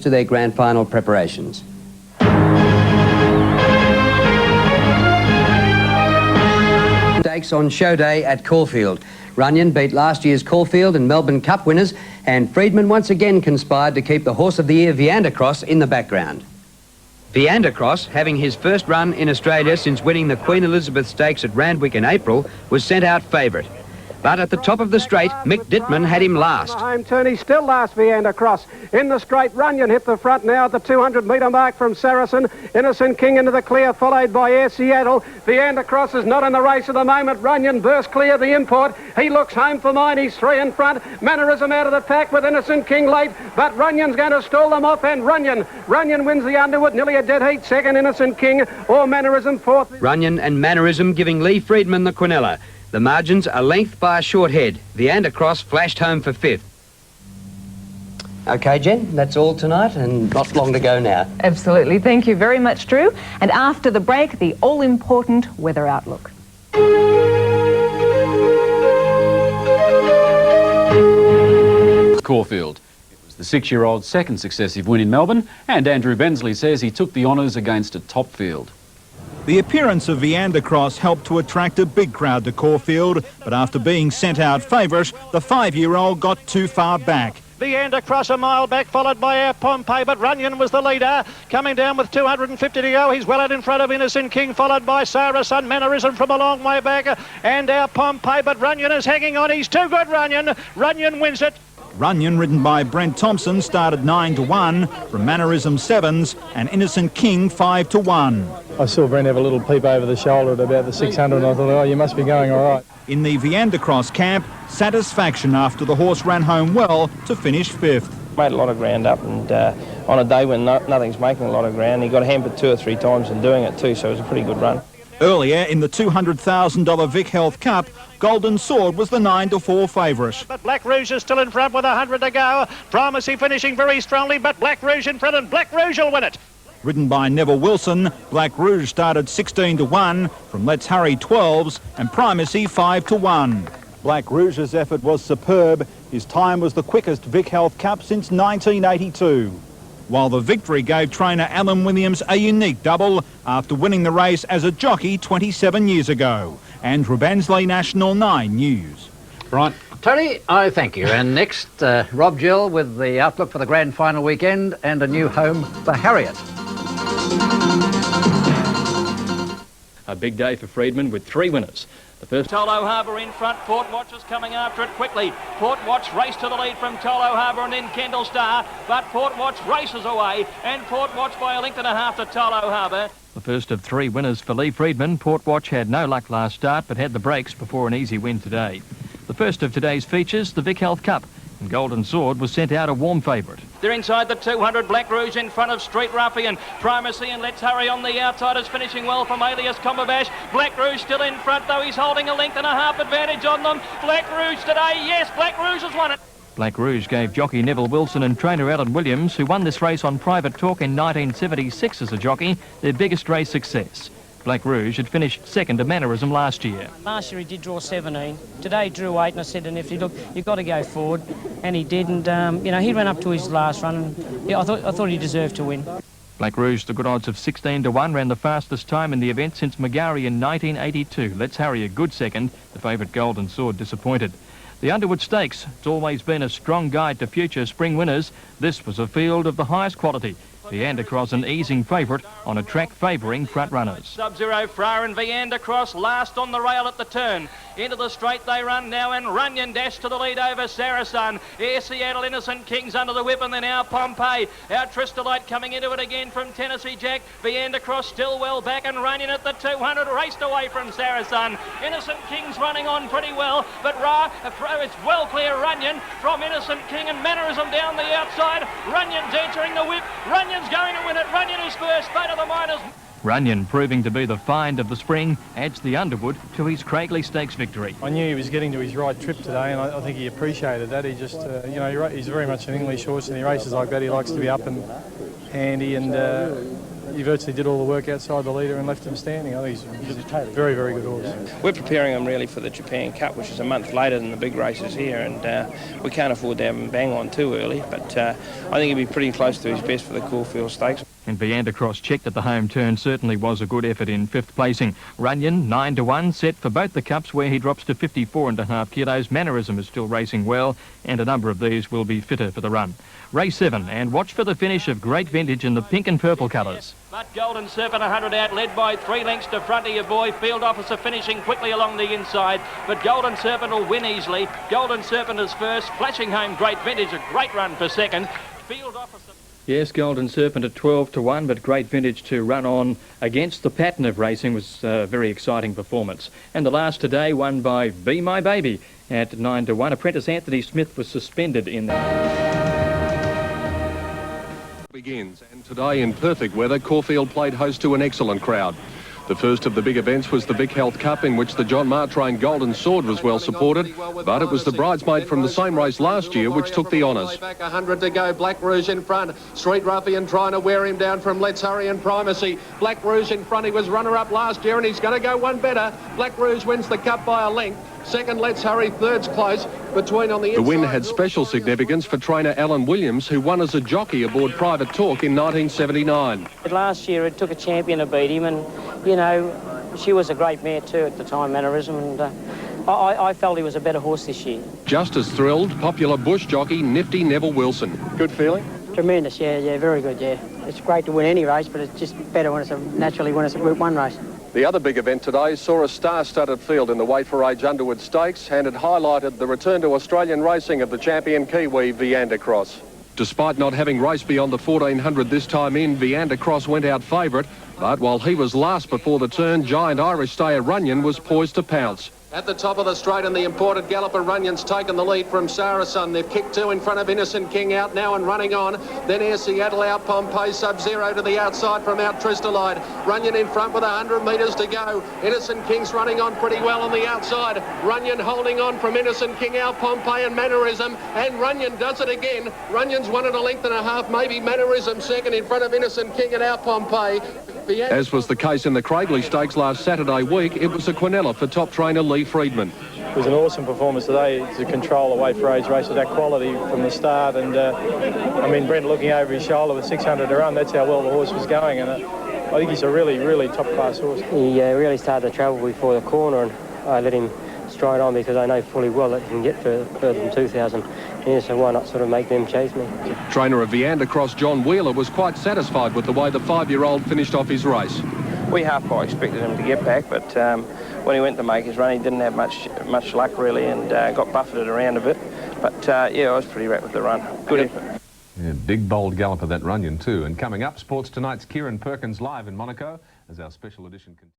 to their grand final preparations. Stakes on show day at Caulfield. Runyon beat last year's Caulfield and Melbourne Cup winners, and Freedman once again conspired to keep the Horse of the Year Viandacross in the background. Viandacross, having his first run in Australia since winning the Queen Elizabeth Stakes at Randwick in April, was sent out favourite. But at the top of the straight, Mick Dittman had him last. Home turn, he's still last, Viandacross. In the straight, Runyon hit the front now at the 200-metre mark from Saracen. Innocent King into the clear, followed by Air Seattle. Viandacross is not in the race at the moment. Runyon burst clear the import. He looks home for mine. He's 3 in front. Mannerism out of the pack with Innocent King late, but Runyon's going to stall them off, and Runyon wins the Underwood, nearly a dead heat. Second, Innocent King, or Mannerism fourth. Runyon and Mannerism giving Lee Freedman the Quinella. The margins a length by a short head. Viandacross flashed home for 5th. OK, Jen, that's all tonight and not long to go now. Absolutely. Thank you very much, Drew. And after the break, the all-important weather outlook. Caulfield. It was the 6-year-old's second successive win in Melbourne, and Andrew Bensley says he took the honours against a top field. The appearance of Viandacross helped to attract a big crowd to Caulfield, but after being sent out favourite, the 5-year-old got too far back. Viandacross a mile back, followed by our Pompey, but Runyon was the leader. Coming down with 250 to go, he's well out in front of Innocent King, followed by Saracen, Mannerism from a long way back, and our Pompey, but Runyon is hanging on. He's too good, Runyon. Runyon wins it. Runyon, ridden by Brent Thompson, started 9-1 from Mannerism 7s and Innocent King 5-1. I saw Brent have a little peep over the shoulder at about the 600 and I thought, oh, you must be going all right. In the Viandacross camp, satisfaction after the horse ran home well to finish 5th. Made a lot of ground up, and on a day when nothing's making a lot of ground, he got hampered 2 or 3 times in doing it too, so it was a pretty good run. Earlier in the $200,000 Vic Health Cup, Golden Sword was the 9-4 favourite. But Black Rouge is still in front with 100 to go. Primacy finishing very strongly, but Black Rouge in front, and Black Rouge will win it. Ridden by Neville Wilson, Black Rouge started 16-1 from Let's Hurry 12s and Primacy 5-1. Black Rouge's effort was superb. His time was the quickest Vic Health Cup since 1982. While the victory gave trainer Alan Williams a unique double after winning the race as a jockey 27 years ago. Andrew Bensley, National 9 News. Right, Tony, I thank you. And next, Rob Gill with the outlook for the grand final weekend and a new home for Harriet. A big day for Freedman with 3 winners. The first... Tolo Harbour in front, Port Watch is coming after it quickly. Port Watch race to the lead from Tolo Harbour and then Kendall Star, but Port Watch races away, and Port Watch by a length and a half to Tolo Harbour. The first of 3 winners for Lee Freedman. Port Watch had no luck last start, but had the breaks before an easy win today. The first of today's features, the Vic Health Cup, and Golden Sword was sent out a warm favourite. They're inside the 200, Black Rouge in front of Street Ruffian. Primacy and Let's Hurry on the outside is finishing well from Alias Comberbash. Black Rouge still in front, though he's holding a length and a half advantage on them. Black Rouge today, yes, Black Rouge has won it. Black Rouge gave jockey Neville Wilson and trainer Alan Williams, who won this race on private talk in 1976 as a jockey, their biggest race success. Black Rouge had finished second to Mannerism last year. Last year he did draw 17. Today drew 8, and I said to Nifty, look, you've got to go forward. And he did, and, you know, he ran up to his last run, and yeah, I thought he deserved to win. Black Rouge, the good odds of 16-1, ran the fastest time in the event since McGarry in 1982. Let's Harry a good second. The favourite Golden Sword disappointed. The Underwood Stakes, it's always been a strong guide to future spring winners. This was a field of the highest quality. Viandacross an easing favourite on a track favouring front runners. Sub-Zero Fra and Viandacross last on the rail at the turn. Into the straight they run now, and Runyon dash to the lead over Saracen. Air Seattle, Innocent King's under the whip, and then our Pompey. Our Tristalite coming into it again from Tennessee Jack. Viandacross still well back, and Runyon at the 200 raced away from Saracen. Innocent King's running on pretty well, but it's well clear Runyon from Innocent King, and Mannerism down the outside. Runyon's entering the whip. Runyon's going to win it. Runyon is first. Fate of the Miners. Runyon, proving to be the find of the spring, adds the Underwood to his Craigley Stakes victory. I knew he was getting to his right trip today, and I think he appreciated that. He just, you know, he's very much an English horse, and he races like that. He likes to be up and handy, and he virtually did all the work outside the leader and left him standing. I think he's a very, very good horse. We're preparing him really for the Japan Cup, which is a month later than the big races here, and we can't afford to have him bang on too early, but I think he'll be pretty close to his best for the Caulfield Stakes. And Viandacross checked at the home turn certainly was a good effort in 5th placing. Runyon 9-1 set for both the cups where he drops to 54.5 kilos. Mannerism is still racing well and a number of these will be fitter for the run. Race 7 and watch for the finish of Great Vintage in the pink and purple colours. But Golden Serpent 100 out, led by 3 lengths to front of your boy. Field Officer finishing quickly along the inside, but Golden Serpent will win easily. Golden Serpent is first, flashing home Great Vintage, a great run for second. Field Officer... Yes, Golden Serpent at 12-1, but Great Vintage to run on against the pattern of racing was a very exciting performance. And the last today won by Be My Baby at 9-1. Apprentice Anthony Smith was suspended in that. Begins, and today in perfect weather, Caulfield played host to an excellent crowd. The first of the big events was the Vic Health Cup, in which the John Martrain Golden Sword was well supported, but it was the bridesmaid from the same race last year which took the honours. Back 100 to go, Black Rouge in front. Street Ruffian trying to wear him down from Let's Hurry and Primacy. Black Rouge in front, he was runner-up last year and he's going to go one better. Black Rouge wins the cup by a length. Second, Let's Hurry, third's close. Between on the inside. The win had special significance for trainer Alan Williams, who won as a jockey aboard Private Talk in 1979. Last year it took a champion to beat him, and, you know, she was a great mare too at the time, Mannerism, and I felt he was a better horse this year. Just as thrilled, popular bush jockey Nifty Neville Wilson. Good feeling? Tremendous, yeah, very good, yeah. It's great to win any race, but it's just better when it's naturally when it's a Group 1 race. The other big event today saw a star-studded field in the Weight for Age Underwood Stakes, and it highlighted the return to Australian racing of the champion Kiwi Viandacross. Despite not having raced beyond the 1400 this time in, Viandacross went out favourite, but while he was last before the turn, giant Irish stayer Runyon was poised to pounce. At the top of the straight, and the imported galloper Runyon's taken the lead from Saracen. They've kicked 2 in front of Innocent King, out now and running on. Then Air Seattle out, Pompeii Sub-Zero to the outside from out Tristolide. Runyon in front with 100 metres to go. Innocent King's running on pretty well on the outside. Runyon holding on from Innocent King, out Pompeii and Mannerism, and Runyon does it again. Runyon's won at a length and a half, maybe Mannerism second in front of Innocent King and out Pompeii. As was the case in the Craigley Stakes last Saturday week, it was a quinella for top trainer Lee Friedman. It was an awesome performance today to control the Weight for Age race with that quality from the start, and I mean, Brent looking over his shoulder with 600 to run, that's how well the horse was going, and I think he's a really, really top-class horse. He really started to travel before the corner, and I let him stride on because I know fully well that he can get further than 2,000. Yeah, so why not sort of make them chase me? Trainer of Viandacross, John Wheeler, was quite satisfied with the way the 5-year-old finished off his race. We half-quite expected him to get back, but when he went to make his run, he didn't have much luck really, and got buffeted around a bit. But yeah, I was pretty wrapped with the run. Good effort. Yeah, big bold galloper that Runyon too. And coming up, Sports Tonight's Kieran Perkins live in Monaco as our special edition continues.